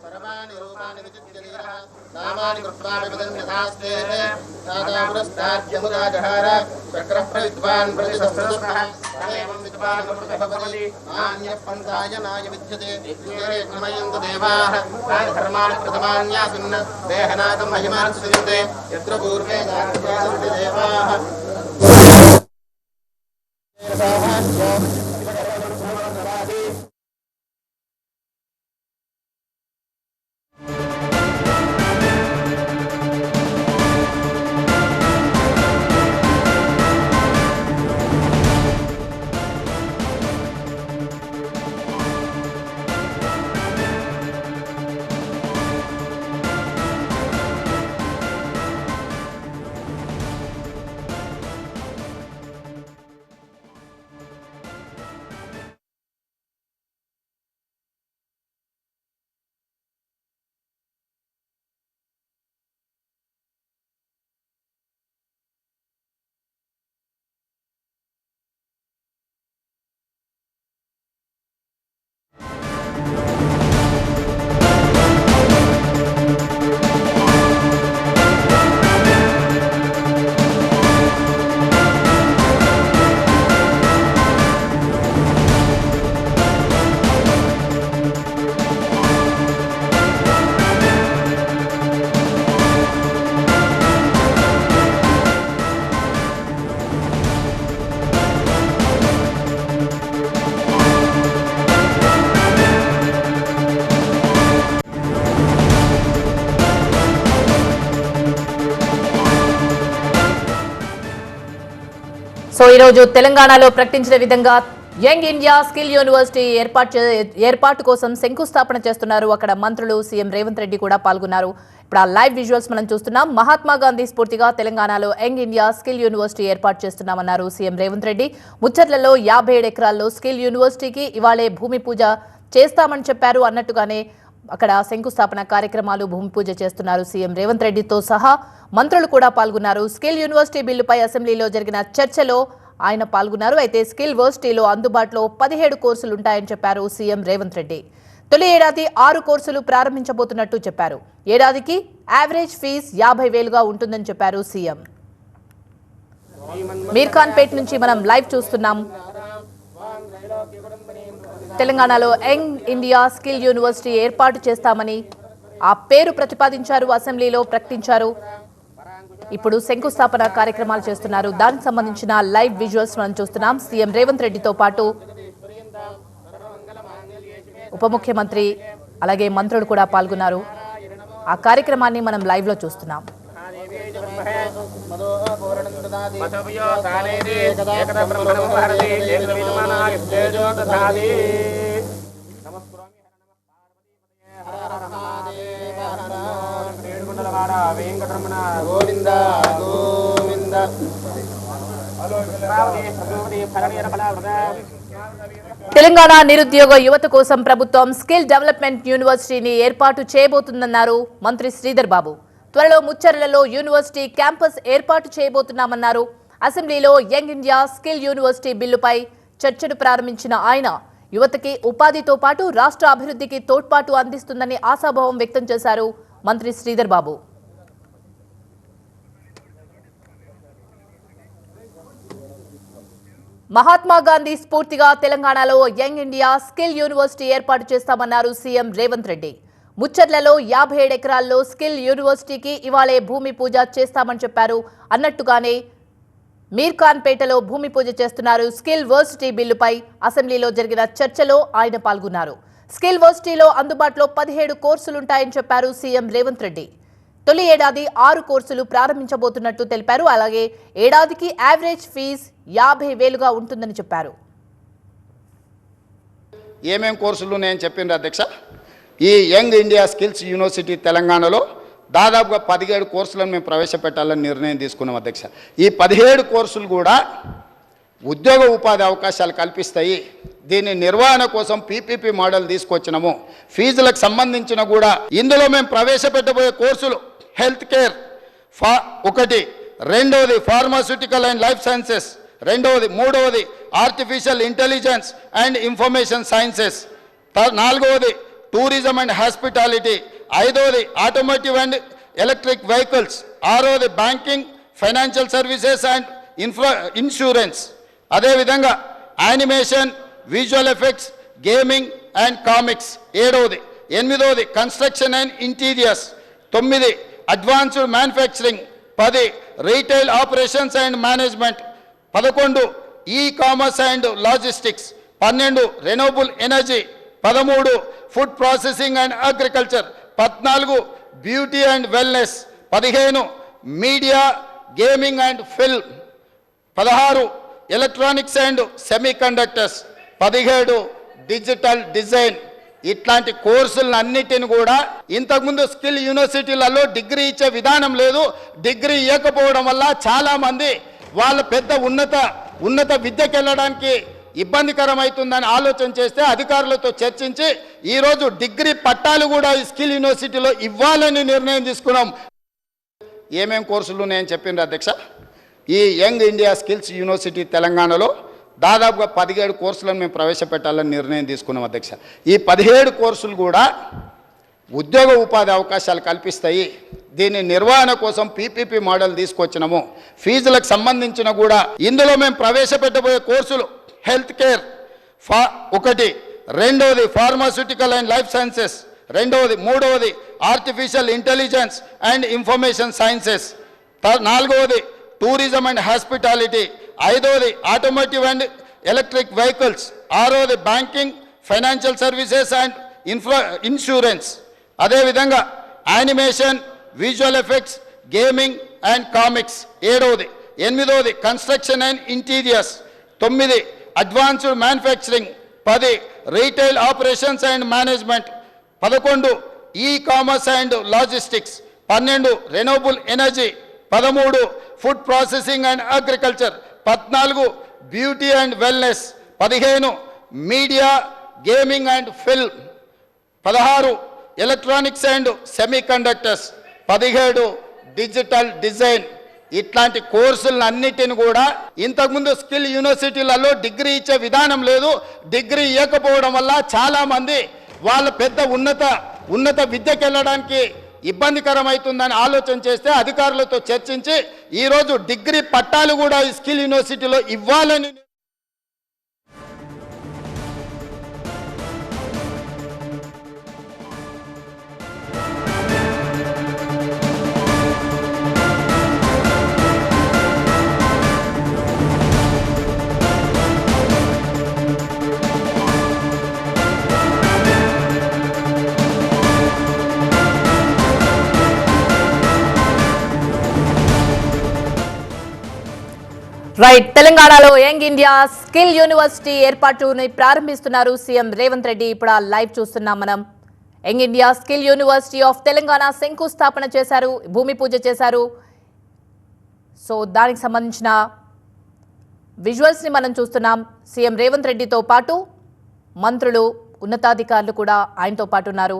सर्वाणि रूपाणि विचित्यधीरः नामानि कृत्वा विपदन्यथास्ते दातापुरस्ताद्यमुदा जहार चक्रप्रविद्वान् प्रतिसहस्रः तमेवं विद्वान् भवति नान्यः पन्थाय नाय विद्यते नमयन्तु देवाः तानि धर्माणि प्रथमान्यासन् देहनाथं महिमान् सुजन्ते यत्र पूर्वे दानव्यासन्ति देवाः సో ఈ రోజు తెలంగాణలో ప్రకటించిన విధంగా యంగ్ ఇండియా స్కిల్ యూనివర్సిటీ ఏర్పాటు కోసం శంకుస్థాపన చేస్తున్నారు. అక్కడ మంత్రులు సీఎం రేవంత్ రెడ్డి కూడా పాల్గొన్నారు. ఇప్పుడు ఆ లైవ్ విజువల్స్ మనం చూస్తున్నాం. మహాత్మా గాంధీ స్ఫూర్తిగా తెలంగాణలో యంగ్ ఇండియా స్కిల్ యూనివర్సిటీ ఏర్పాటు చేస్తున్నామన్నారు సీఎం రేవంత్ రెడ్డి. ముచ్చర్లలో 57 ఎకరాల్లో స్కిల్ యూనివర్సిటీకి ఇవాళే భూమి పూజ చేస్తామని చెప్పారు. అన్నట్టుగానే అక్కడ శంకుస్థాపన కార్యక్రమాలు భూమి పూజ చేస్తున్నారు సీఎం రేవంత్ రెడ్డితో సహా మంత్రులు కూడా పాల్గొన్నారు. స్కిల్ యూనివర్సిటీ బిల్లుపై అసెంబ్లీలో జరిగిన చర్చలో ఆయన పాల్గొన్నారు. అయితే స్కిల్ యూనివర్సిటీలో అందుబాటులో 17 కోర్సులు ఉంటాయని చెప్పారు సీఎం రేవంత్ రెడ్డి. తొలి ఏడాది 6 కోర్సులు ప్రారంభించబోతున్నట్టు చెప్పారు. ఏడాదికి యావరేజ్ ఫీజు 50,000గా ఉంటుందని చెప్పారు సీఎం. మీర్ఖాన్పేట్ నుంచి మనం లైవ్ చూస్తున్నాం. తెలంగాణలో యంగ్ ఇండియా స్కిల్ యూనివర్సిటీ ఏర్పాటు చేస్తామని ఆ పేరు ప్రతిపాదించారు, అసెంబ్లీలో ప్రకటించారు. ఇప్పుడు శంకుస్థాపన కార్యక్రమాలు చేస్తున్నారు. దానికి సంబంధించిన లైవ్ విజువల్స్ మనం చూస్తున్నాం. సీఎం రేవంత్ రెడ్డితో పాటు ఉప ముఖ్యమంత్రి అలాగే మంత్రులు కూడా పాల్గొన్నారు. ఆ కార్యక్రమాన్ని మనం లైవ్ లో చూస్తున్నాం. తెలంగాణ నిరుద్యోగ యువత కోసం ప్రభుత్వం స్కిల్ డెవలప్మెంట్ యూనివర్సిటీని ఏర్పాటు చేయబోతుందన్నారు మంత్రి శ్రీధర్ బాబు. త్వరలో ముచ్చర్లలో యూనివర్సిటీ క్యాంపస్ ఏర్పాటు చేయబోతున్నామన్నారు. అసెంబ్లీలో యంగ్ ఇండియా స్కిల్ యూనివర్సిటీ బిల్లుపై చర్చను ప్రారంభించిన ఆయన యువతకి ఉపాధితో పాటు రాష్ట్ర అభివృద్ధికి తోడ్పాటు అందిస్తుందని ఆశాభావం వ్యక్తం చేశారు మంత్రి శ్రీధర్ బాబు. మహాత్మా గాంధీ స్ఫూర్తిగా తెలంగాణలో యంగ్ ఇండియా స్కిల్ యూనివర్సిటీ ఏర్పాటు చేస్తామన్నారు సీఎం రేవంత్ రెడ్డి. ముచ్చర్లలో 57 ఎకరాల్లో స్కిల్ యూనివర్సిటీకి ఇవాళే భూమి పూజ చేస్తామని చెప్పారు. అన్నట్టుగానే మీర్ఖాన్పేటలో భూమి పూజ చేస్తున్నారు. స్కిల్ యూనివర్సిటీ బిల్లుపై అసెంబ్లీలో జరిగిన చర్చలో ఆయన పాల్గొన్నారు. స్కిల్ యూనివర్సిటీలో అందుబాటులో 17 కోర్సులుంటాయని చెప్పారు సీఎం రేవంత్ రెడ్డి. తొలి ఏడాది 6 కోర్సులు ప్రారంభించబోతున్నట్టు తెలిపారు. అలాగే ఏడాదికి యావరేజ్ ఫీజు 50,000గా ఉంటుందని చెప్పారు. ఏమేం కోర్సులు ఉన్నాయని చెప్పిండ్రు అధ్యక్ష. ఈ యంగ్ ఇండియా స్కిల్స్ యూనివర్సిటీ తెలంగాణలో దాదాపుగా 17 కోర్సులను మేము ప్రవేశపెట్టాలని నిర్ణయం తీసుకున్నాం అధ్యక్ష. ఈ 17 కోర్సులు కూడా ఉద్యోగ ఉపాధి అవకాశాలు కల్పిస్తాయి. దీని నిర్వహణ కోసం పీపీపీ మోడల్ తీసుకొచ్చినాము. ఫీజులకు సంబంధించిన కూడా ఇందులో మేము ప్రవేశపెట్టబోయే కోర్సులు హెల్త్ కేర్, ఒకటి, రెండవది ఫార్మాస్యూటికల్ అండ్ లైఫ్ సైన్సెస్, మూడవది artificial intelligence and information sciences, నాలుగవది టూరిజం అండ్ హాస్పిటాలిటీ, ఐదవది ఆటోమోటివ్ అండ్ ఎలక్ట్రిక్ వెహికల్స్, ఆరవది banking, financial services and insurance, అదేవిధంగా animation, visual effects, gaming and comics, ఏడవది, ఎనిమిదవది construction and interiors, 9 advanced manufacturing, 10 retail operations and management, 11 e commerce and logistics, 12 renewable energy, 13 food processing and agriculture, 14 beauty and wellness, 15 media, gaming and film, 16 electronics and semiconductors, 17 digital design. ఇట్లాంటి కోర్సులన్నిటిని కూడా ఇంతకుముందు skill యూనివర్సిటీలలో degree ఇచ్చే విధానం లేదు. Degree ఇవ్వకపోవడం వల్ల చాలామంది వాళ్ళ పెద్ద ఉన్నత విద్యకు వెళ్ళడానికి ఇబ్బందికరమవుతుందని ఆలోచన చేస్తే అధికారులతో చర్చించి ఈరోజు డిగ్రీ పట్టాలు కూడా ఈ స్కిల్ యూనివర్సిటీలో ఇవ్వాలని నిర్ణయం తీసుకున్నాం. ఏమేం కోర్సులు ఉన్నాయని చెప్పిండ్రు అధ్యక్ష. ఈ యంగ్ ఇండియా స్కిల్స్ యూనివర్సిటీ తెలంగాణలో దాదాపుగా 17 కోర్సులను మేము ప్రవేశపెట్టాలని నిర్ణయం తీసుకున్నాం అధ్యక్ష. ఈ 17 కోర్సులు కూడా ఉద్యోగ ఉపాధి అవకాశాలు కల్పిస్తాయి. దీని నిర్వహణ కోసం పీపీపీ మోడల్ తీసుకొచ్చినాము. ఫీజులకు సంబంధించిన కూడా ఇందులో మేము ప్రవేశపెట్టబోయే కోర్సులు హెల్త్ కేర్ ఒకటి, రెండవది ఫార్మాస్యూటికల్ అండ్ లైఫ్ సైన్సెస్, మూడవది artificial intelligence and information sciences, నాలుగవది టూరిజం అండ్ హాస్పిటాలిటీ, ఐదవది ఆటోమోటివ్ అండ్ ఎలక్ట్రిక్ వెహికల్స్, ఆరవది banking, financial services and insurance, అదేవిధంగా animation, visual effects, gaming and comics, ఏడవది, ఎనిమిదవది construction and interiors, 9 advanced manufacturing, 10 retail operations and management, 11 e commerce and logistics, 12 renewable energy, 13 food processing and agriculture, 14 beauty and wellness, 15 media, gaming and film, 16 electronics and semiconductors, 17 digital design. ఇట్లాంటి కోర్సులన్నిటిని కూడా ఇంతకుముందు skill యూనివర్సిటీలలో degree ఇచ్చే విధానం లేదు. Degree ఇవ్వకపోవడం వల్ల చాలామంది వాళ్ళ పెద్ద ఉన్నత విద్యకు వెళ్ళడానికి ఇబ్బందికరమవుతుందని ఆలోచన చేస్తే అధికారులతో చర్చించి ఈరోజు డిగ్రీ పట్టాలు కూడా ఈ స్కిల్ యూనివర్సిటీలో ఇవ్వాలని రైట్. తెలంగాణలో యంగ్ ఇండియా స్కిల్ యూనివర్సిటీ ఏర్పాటుని ప్రారంభిస్తున్నారు సీఎం రేవంత్ రెడ్డి. ఇప్పుడు లైవ్ చూస్తున్నాం మనం. Young India skill university of Telangana శంకుస్థాపన చేశారు, భూమి పూజ చేశారు. సో దానికి సంబంధించిన విజువల్స్ ని మనం చూస్తున్నాం. సీఎం రేవంత్ రెడ్డితో పాటు మంత్రులు, ఉన్నతాధికారులు కూడా ఆయనతో పాటు ఉన్నారు.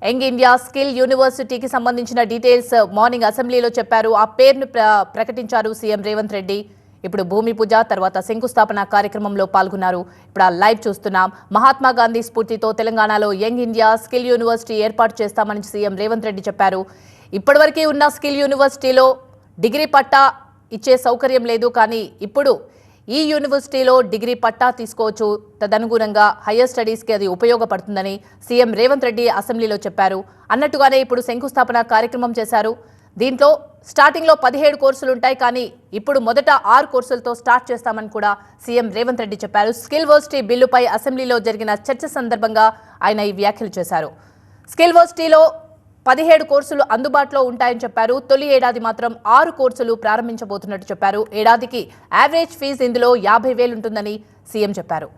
యంగ్ ఇండియా స్కిల్ యూనివర్సిటీకి సంబంధించిన డీటెయిల్స్ మార్నింగ్ అసెంబ్లీలో చెప్పారు. ఆ పేరును ప్రకటించారు సీఎం రేవంత్ రెడ్డి. ఇప్పుడు భూమి పూజ తర్వాత శంకుస్థాపన కార్యక్రమంలో పాల్గొన్నారు. ఇప్పుడు లైవ్ చూస్తున్నాం. మహాత్మా గాంధీ స్ఫూర్తితో తెలంగాణలో యంగ్ ఇండియా స్కిల్ యూనివర్సిటీ ఏర్పాటు చేస్తామని సీఎం రేవంత్ రెడ్డి చెప్పారు. ఇప్పటివరకు ఉన్న స్కిల్ యూనివర్సిటీలో డిగ్రీ పట్టా ఇచ్చే సౌకర్యం లేదు, కానీ ఇప్పుడు ఈ యూనివర్సిటీలో డిగ్రీ పట్టా తీసుకోవచ్చు. తదనుగుణంగా హయ్యర్ స్టడీస్కి అది ఉపయోగపడుతుందని సీఎం రేవంత్ రెడ్డి అసెంబ్లీలో చెప్పారు. అన్నట్టుగానే ఇప్పుడు శంకుస్థాపన కార్యక్రమం చేశారు. దీంట్లో స్టార్టింగ్లో 17 కోర్సులు ఉంటాయి, కానీ ఇప్పుడు మొదట 6 కోర్సులతో స్టార్ట్ చేస్తామని కూడా సీఎం రేవంత్ రెడ్డి చెప్పారు. స్కిల్ వర్సిటీ బిల్లుపై అసెంబ్లీలో జరిగిన చర్చ సందర్భంగా ఆయన ఈ వ్యాఖ్యలు చేశారు. స్కిల్ వర్సిటీలో 17 కోర్సులు అందుబాటులో ఉంటాయని చెప్పారు. తొలి ఏడాది మాత్రం 6 కోర్సులు ప్రారంభించబోతున్నట్టు చెప్పారు. ఏడాదికి యావరేజ్ ఫీజు ఇందులో 50,000 ఉంటుందని సీఎం చెప్పారు.